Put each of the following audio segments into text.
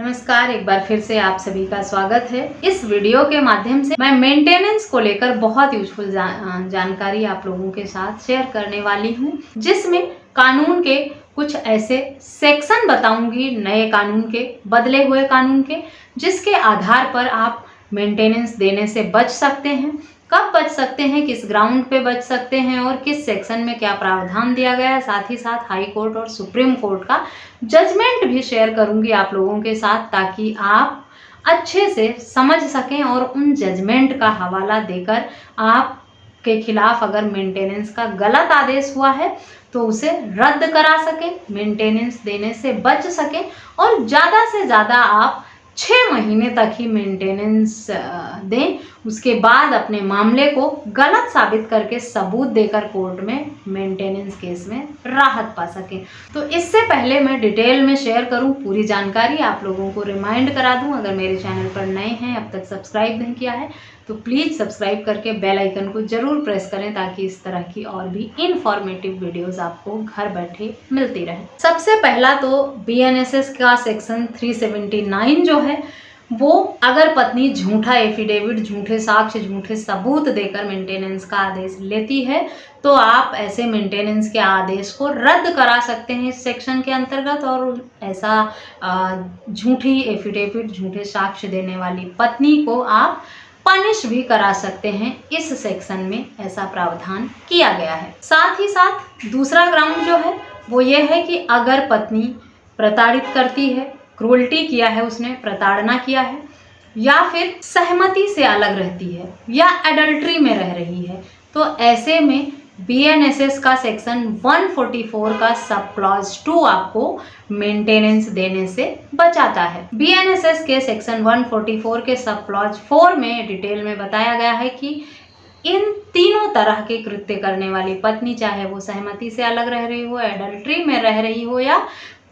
नमस्कार, एक बार फिर से आप सभी का स्वागत है। इस वीडियो के माध्यम से मैं मेंटेनेंस को लेकर बहुत यूजफुल जानकारी आप लोगों के साथ शेयर करने वाली हूं, जिसमें कानून के कुछ ऐसे सेक्शन बताऊंगी, नए कानून के, बदले हुए कानून के, जिसके आधार पर आप मेंटेनेंस देने से बच सकते हैं। कब बच सकते हैं, किस ग्राउंड पे बच सकते हैं और किस सेक्शन में क्या प्रावधान दिया गया है। साथ ही साथ हाई कोर्ट और सुप्रीम कोर्ट का जजमेंट भी शेयर करूंगी आप लोगों के साथ, ताकि आप अच्छे से समझ सकें और उन जजमेंट का हवाला देकर आप के खिलाफ अगर मेंटेनेंस का गलत आदेश हुआ है तो उसे रद्द करा सकें, मेंटेनेंस देने से बच सकें और ज़्यादा से ज़्यादा आप 6 महीने तक ही मेंटेनेंस दें। उसके बाद अपने मामले को गलत साबित करके सबूत देकर कोर्ट में मेंटेनेंस केस में राहत पा सकें। तो इससे पहले मैं डिटेल में शेयर करूं पूरी जानकारी, आप लोगों को रिमाइंड करा दूं, अगर मेरे चैनल पर नए हैं, अब तक सब्सक्राइब नहीं किया है तो प्लीज़ सब्सक्राइब करके बेल आइकन को ज़रूर प्रेस करें, ताकि इस तरह की और भी इंफॉर्मेटिव वीडियोस आपको घर बैठे मिलती रहे। सबसे पहला तो बीएनएसएस का सेक्शन 379 जो है वो, अगर पत्नी झूठा एफिडेविट, झूठे साक्ष्य, झूठे सबूत देकर मेंटेनेंस का आदेश लेती है तो आप ऐसे मेंटेनेंस के आदेश को रद्द करा सकते हैं इस सेक्शन के अंतर्गत। और ऐसा झूठी एफिडेविट, झूठे साक्ष्य देने वाली पत्नी को आप पनिश भी करा सकते हैं। इस सेक्शन में ऐसा प्रावधान किया गया है। साथ ही साथ दूसरा ग्राउंड जो है वो ये है कि अगर पत्नी प्रताड़ित करती है, क्रूरल्टी किया है, उसने प्रताड़ना किया है, या फिर सहमति से अलग रहती है, या एडल्ट्री में रह रही है, तो ऐसे में बीएनएसएस का सेक्शन 144 का सब क्लॉज 2 आपको मेंटेनेंस देने से बचाता है। बीएनएसएस के सेक्शन 144 के सब क्लॉज 4 में डिटेल में बताया गया है कि इन तीनों तरह के कृत्य करने वाली पत्नी, चाहे वो सहमति से अलग रह रही हो, एडल्ट्री में रह रही हो, या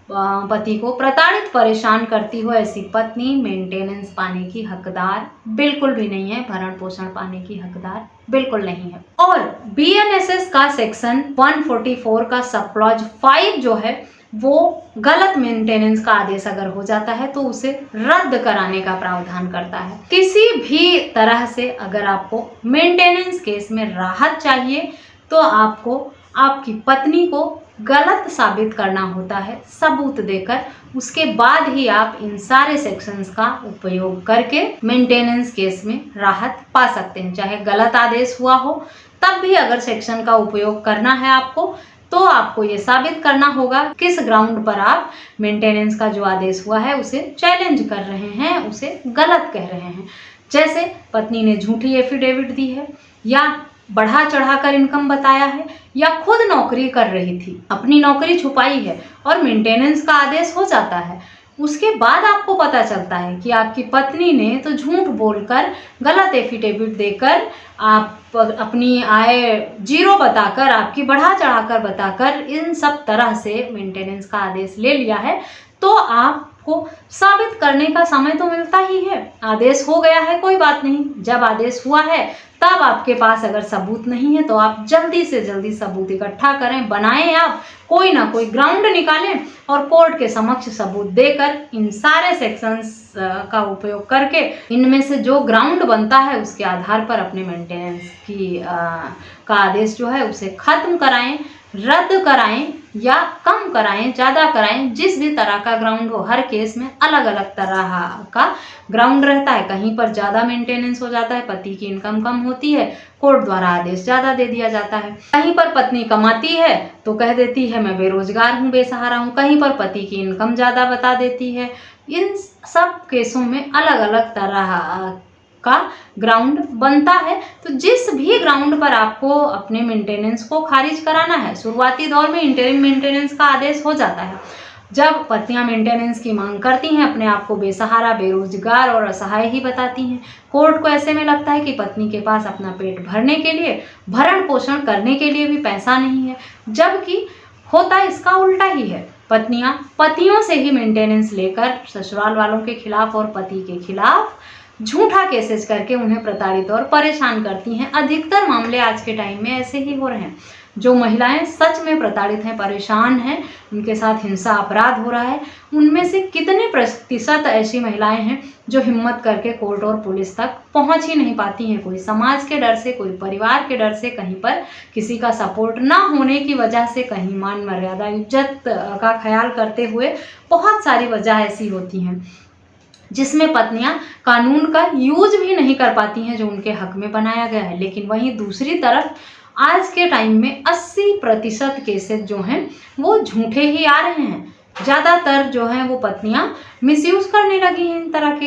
पति को प्रताड़ित परेशान करती हो, ऐसी पत्नी मेंटेनेंस पाने की हकदार बिल्कुल भी नहीं है, भरण पोषण पाने की हकदार बिल्कुल नहीं है। और बीएनएसएस का सेक्शन 144 का सब क्लॉज 5 जो है वो गलत मेंटेनेंस का आदेश अगर हो जाता है तो उसे रद्द कराने का प्रावधान करता है। किसी भी तरह से अगर आपको मेंटेनेंस केस में राहत चाहिए तो आपको आपकी पत्नी को गलत साबित करना होता है सबूत देकर। उसके बाद ही आप इन सारे सेक्शंस का उपयोग करके मेंटेनेंस केस में राहत पा सकते हैं। चाहे गलत आदेश हुआ हो तब भी अगर सेक्शन का उपयोग करना है आपको, तो आपको ये साबित करना होगा किस ग्राउंड पर आप मेंटेनेंस का जो आदेश हुआ है उसे चैलेंज कर रहे हैं, उसे गलत कह रहे हैं। जैसे पत्नी ने झूठी एफिडेविट दी है, या बढ़ा चढ़ाकर इनकम बताया है, या खुद नौकरी कर रही थी, अपनी नौकरी छुपाई है और मेंटेनेंस का आदेश हो जाता है। उसके बाद आपको पता चलता है कि आपकी पत्नी ने तो झूठ बोलकर, गलत एफिडेविट देकर, आप अपनी आय 0 बताकर, आपकी बढ़ा चढ़ाकर बताकर, इन सब तरह से मेंटेनेंस का आदेश ले लिया है, तो आपको साबित करने का समय तो मिलता ही है। आदेश हो गया है, कोई बात नहीं, जब आदेश हुआ है तब आपके पास अगर सबूत नहीं है तो आप जल्दी से जल्दी सबूत इकट्ठा करें, बनाएं, आप कोई ना कोई ग्राउंड निकालें और कोर्ट के समक्ष सबूत देकर इन सारे सेक्शंस का उपयोग करके इनमें से जो ग्राउंड बनता है उसके आधार पर अपने मेंटेनेंस का आदेश जो है उसे खत्म कराएं, रद्द कराएं या कम कराएं, ज़्यादा कराएं, जिस भी तरह का ग्राउंड हो। हर केस में अलग अलग तरह का ग्राउंड रहता है। कहीं पर ज़्यादा मेंटेनेंस हो जाता है, पति की इनकम कम होती है, कोर्ट द्वारा आदेश ज़्यादा दे दिया जाता है। कहीं पर पत्नी कमाती है तो कह देती है मैं बेरोजगार हूँ, बेसहारा हूँ, कहीं पर पति की इनकम ज़्यादा बता देती है। इन सब केसों में अलग अलग तरह का ग्राउंड बनता है। तो जिस भी ग्राउंड पर आपको अपने मेंटेनेंस को खारिज कराना है, शुरुआती दौर में इंटरिम मेंटेनेंस का आदेश हो जाता है। जब पत्नियां मेंटेनेंस की मांग करती हैं, अपने आप को बेसहारा, बेरोजगार और असहाय ही बताती हैं, कोर्ट को ऐसे में लगता है कि पत्नी के पास अपना पेट भरने के लिए, भरण पोषण करने के लिए भी पैसा नहीं है, जबकि होता इसका उल्टा ही है। पत्नियां पतियों से ही मेंटेनेंस लेकर ससुराल वालों के खिलाफ और पति के खिलाफ झूठा केसेस करके उन्हें प्रताड़ित और परेशान करती हैं। अधिकतर मामले आज के टाइम में ऐसे ही हो रहे हैं। जो महिलाएं सच में प्रताड़ित हैं, परेशान हैं, उनके साथ हिंसा अपराध हो रहा है, उनमें से कितने प्रतिशत ऐसी महिलाएं हैं जो हिम्मत करके कोर्ट और पुलिस तक पहुंच ही नहीं पाती हैं। कोई समाज के डर से, कोई परिवार के डर से, कहीं पर किसी का सपोर्ट ना होने की वजह से, कहीं मान मर्यादा इज्जत का ख्याल करते हुए, बहुत सारी वजह ऐसी होती हैं जिसमें पत्नियां कानून का यूज भी नहीं कर पाती हैं जो उनके हक में बनाया गया है। लेकिन वहीं दूसरी तरफ आज के टाइम में 80% केसेस जो हैं वो झूठे ही आ रहे हैं। ज़्यादातर जो हैं वो पत्नियां मिसयूज करने लगी हैं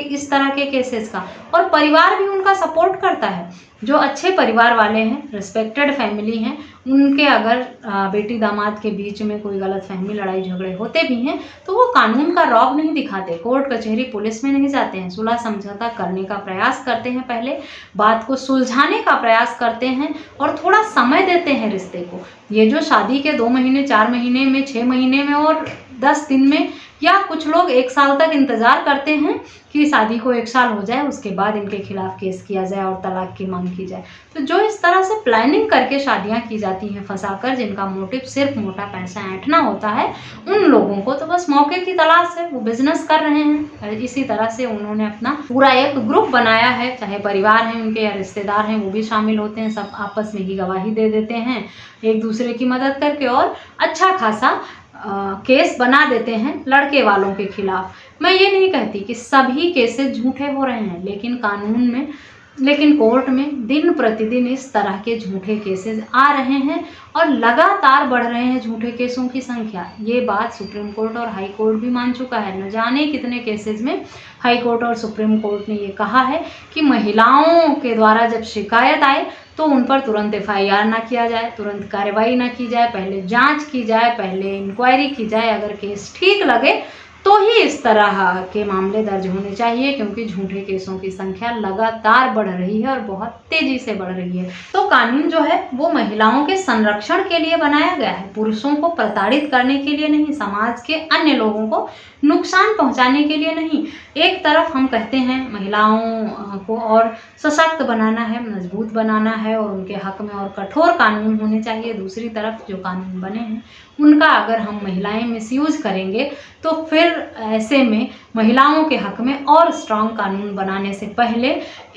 इस तरह के केसेस का, और परिवार भी उनका सपोर्ट करता है। जो अच्छे परिवार वाले हैं, रिस्पेक्टेड फैमिली हैं, उनके अगर बेटी दामाद के बीच में कोई गलत फहमी, लड़ाई झगड़े होते भी हैं तो वो कानून का रौब नहीं दिखाते, कोर्ट कचहरी पुलिस में नहीं जाते हैं, सुलह समझौता करने का प्रयास करते हैं, पहले बात को सुलझाने का प्रयास करते हैं और थोड़ा समय देते हैं रिश्ते को। ये जो शादी के 2 महीने, 4 महीने में, 6 महीने में और 10 दिन में, या कुछ लोग 1 साल तक इंतज़ार करते हैं कि शादी को 1 साल हो जाए, उसके बाद इनके खिलाफ केस किया जाए और तलाक की मांग की जाए। तो जो इस तरह से प्लानिंग करके शादियां की जाती हैं फंसाकर, जिनका मोटिव सिर्फ मोटा पैसा ऐंठना होता है, उन लोगों को तो बस मौके की तलाश है, वो बिजनेस कर रहे हैं। इसी तरह से उन्होंने अपना पूरा एक ग्रुप बनाया है, चाहे परिवार हैं उनके या रिश्तेदार हैं, वो भी शामिल होते हैं, सब आपस में ही गवाही दे देते हैं एक दूसरे की मदद करके, और अच्छा खासा केस बना देते हैं लड़के वालों के खिलाफ। मैं ये नहीं कहती कि सभी केसेस झूठे हो रहे हैं, लेकिन कोर्ट में दिन प्रतिदिन इस तरह के झूठे केसेस आ रहे हैं और लगातार बढ़ रहे हैं झूठे केसों की संख्या। ये बात सुप्रीम कोर्ट और हाई कोर्ट भी मान चुका है। न जाने कितने केसेस में हाई कोर्ट और सुप्रीम कोर्ट ने ये कहा है कि महिलाओं के द्वारा जब शिकायत आए तो उन पर तुरंत FIR ना किया जाए, तुरंत कार्रवाई ना की जाए, पहले जांच की जाए, पहले इंक्वायरी की जाए, अगर केस ठीक लगे तो ही इस तरह के मामले दर्ज होने चाहिए, क्योंकि झूठे केसों की संख्या लगातार बढ़ रही है और बहुत तेजी से बढ़ रही है। तो कानून जो है वो महिलाओं के संरक्षण के लिए बनाया गया है, पुरुषों को प्रताड़ित करने के लिए नहीं, समाज के अन्य लोगों को नुकसान पहुंचाने के लिए नहीं। एक तरफ हम कहते हैं महिलाओं को और सशक्त बनाना है, मजबूत बनाना है और उनके हक में और कठोर कानून होने चाहिए। दूसरी तरफ जो कानून बने हैं उनका अगर हम महिलाएं मिसयूज करेंगे तो फिर ऐसे में महिलाओं के हक में और स्ट्रांग कानून बनाने से पहले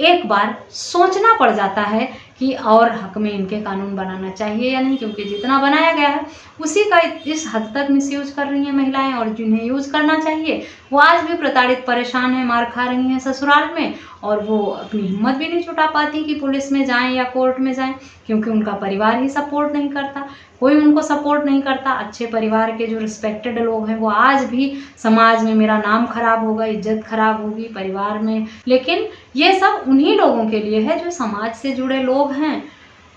एक बार सोचना पड़ जाता है कि और हक में इनके कानून बनाना चाहिए या नहीं, क्योंकि जितना बनाया गया है उसी का इस हद तक मिसयूज कर रही हैं महिलाएं, और जिन्हें यूज करना चाहिए वो आज भी प्रताड़ित, परेशान है, मार खा रही हैं ससुराल में, और वो अपनी हिम्मत भी नहीं जुटा पाती कि पुलिस में जाएं या कोर्ट में जाएं, क्योंकि उनका परिवार ही सपोर्ट नहीं करता, कोई उनको सपोर्ट नहीं करता। अच्छे परिवार के जो रिस्पेक्टेड लोग हैं वो आज भी समाज में मेरा नाम खराब होगा, इज्जत खराब होगी परिवार में, लेकिन ये सब उन्हीं लोगों के लिए है जो समाज से जुड़े लोग हैं,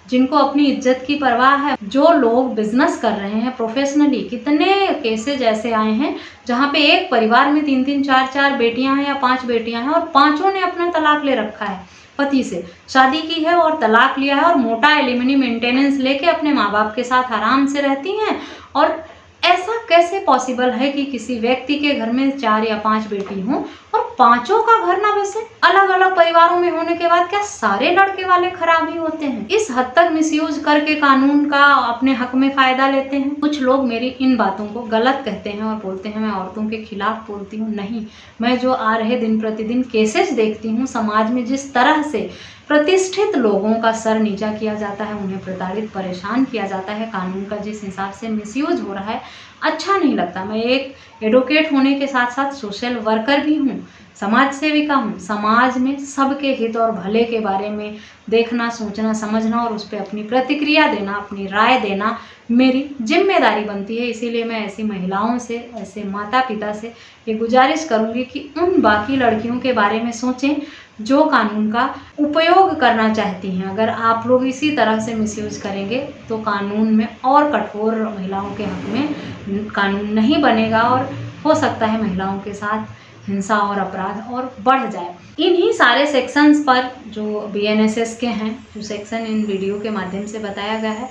जिनको अपनी इज्जत की परवाह है, जो लोग बिजनेस कर रहे हैं प्रोफेशनली। कितने केसेज ऐसे आए हैं जहाँ पे एक परिवार में 3-3, 4-4 बेटियां हैं या 5 बेटियां हैं और पांचों ने अपना तलाक ले रखा है, पति से शादी की है और तलाक लिया है और मोटा एलिमनी मेंटेनेंस लेके अपने माँ बाप के साथ आराम से रहती हैं। और ऐसा कैसे पॉसिबल है कि किसी व्यक्ति के घर में 4 या 5 बेटी हों और पांचों का घर ना बसे? अलग अलग परिवारों में होने के बाद क्या सारे लड़के वाले खराब ही होते हैं? इस हद तक मिसयूज करके कानून का अपने हक में फायदा लेते हैं। कुछ लोग मेरी इन बातों को गलत कहते हैं और बोलते हैं मैं औरतों के खिलाफ बोलती हूँ। नहीं, मैं जो आ रहे दिन प्रतिदिन केसेस देखती हूँ, समाज में जिस तरह से प्रतिष्ठित लोगों का सर नीचा किया जाता है, उन्हें प्रताड़ित, परेशान किया जाता है, कानून का जिस हिसाब से मिसयूज हो रहा है, अच्छा नहीं लगता। मैं एक एडवोकेट होने के साथ साथ सोशल वर्कर भी हूँ, समाज सेविका हूँ। समाज में सबके हित और भले के बारे में देखना, सोचना, समझना और उस पर अपनी प्रतिक्रिया देना, अपनी राय देना मेरी जिम्मेदारी बनती है। इसीलिए मैं ऐसी महिलाओं से, ऐसे माता पिता से ये गुजारिश करूँगी कि उन बाकी लड़कियों के बारे में सोचें जो कानून का उपयोग करना चाहती हैं। अगर आप लोग इसी तरह से मिसयूज करेंगे तो कानून में और कठोर महिलाओं के हक में कानून नहीं बनेगा और हो सकता है महिलाओं के साथ हिंसा और अपराध और बढ़ जाए। इन्हीं सारे सेक्शंस पर जो BNSS के हैं, जो सेक्शन इन वीडियो के माध्यम से बताया गया है,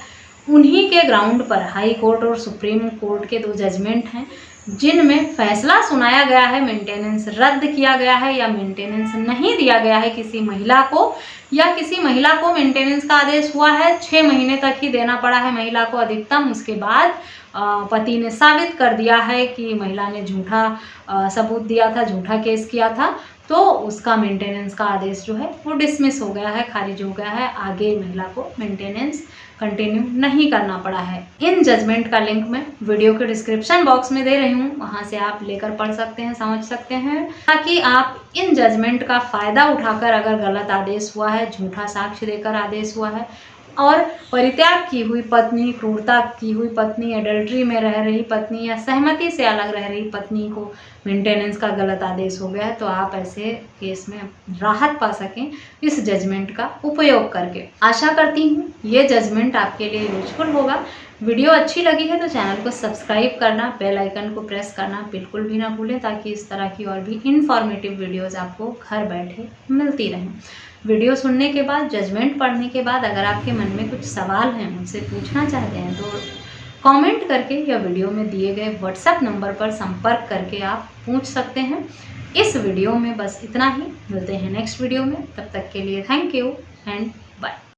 उन्हीं के ग्राउंड पर हाई कोर्ट और सुप्रीम कोर्ट के 2 जजमेंट हैं जिनमें फैसला सुनाया गया है, मेंटेनेंस रद्द किया गया है या मेंटेनेंस नहीं दिया गया है किसी महिला को, या किसी महिला को मेंटेनेंस का आदेश हुआ है 6 महीने तक ही देना पड़ा है महिला को अधिकतम, उसके बाद पति ने साबित कर दिया है कि महिला ने झूठा सबूत दिया था, झूठा केस किया था, तो उसका मेंटेनेंस का आदेश जो है वो डिसमिस हो गया है, खारिज हो गया है, आगे महिला को मेंटेनेंस कंटिन्यू नहीं करना पड़ा है। इन जजमेंट का लिंक मैं वीडियो के डिस्क्रिप्शन बॉक्स में दे रही हूँ, वहाँ से आप लेकर पढ़ सकते हैं, समझ सकते हैं, ताकि आप इन जजमेंट का फ़ायदा उठाकर अगर गलत आदेश हुआ है, झूठा साक्ष्य देकर आदेश हुआ है और परित्याग की हुई पत्नी, क्रूरता की हुई पत्नी, एडल्ट्री में रह रही पत्नी या सहमति से अलग रह रही पत्नी को मेंटेनेंस का गलत आदेश हो गया है, तो आप ऐसे केस में राहत पा सकें इस जजमेंट का उपयोग करके। आशा करती हूँ ये जजमेंट आपके लिए यूजफुल होगा। वीडियो अच्छी लगी है तो चैनल को सब्सक्राइब करना, बेल आइकन को प्रेस करना बिल्कुल भी ना भूलें, ताकि इस तरह की और भी इंफॉर्मेटिव वीडियोज़ आपको घर बैठे मिलती रहें। वीडियो सुनने के बाद, जजमेंट पढ़ने के बाद अगर आपके मन में कुछ सवाल हैं, मुझसे पूछना चाहते हैं, तो कमेंट करके या वीडियो में दिए गए व्हाट्सएप नंबर पर संपर्क करके आप पूछ सकते हैं। इस वीडियो में बस इतना ही, मिलते हैं नेक्स्ट वीडियो में, तब तक के लिए थैंक यू एंड बाय।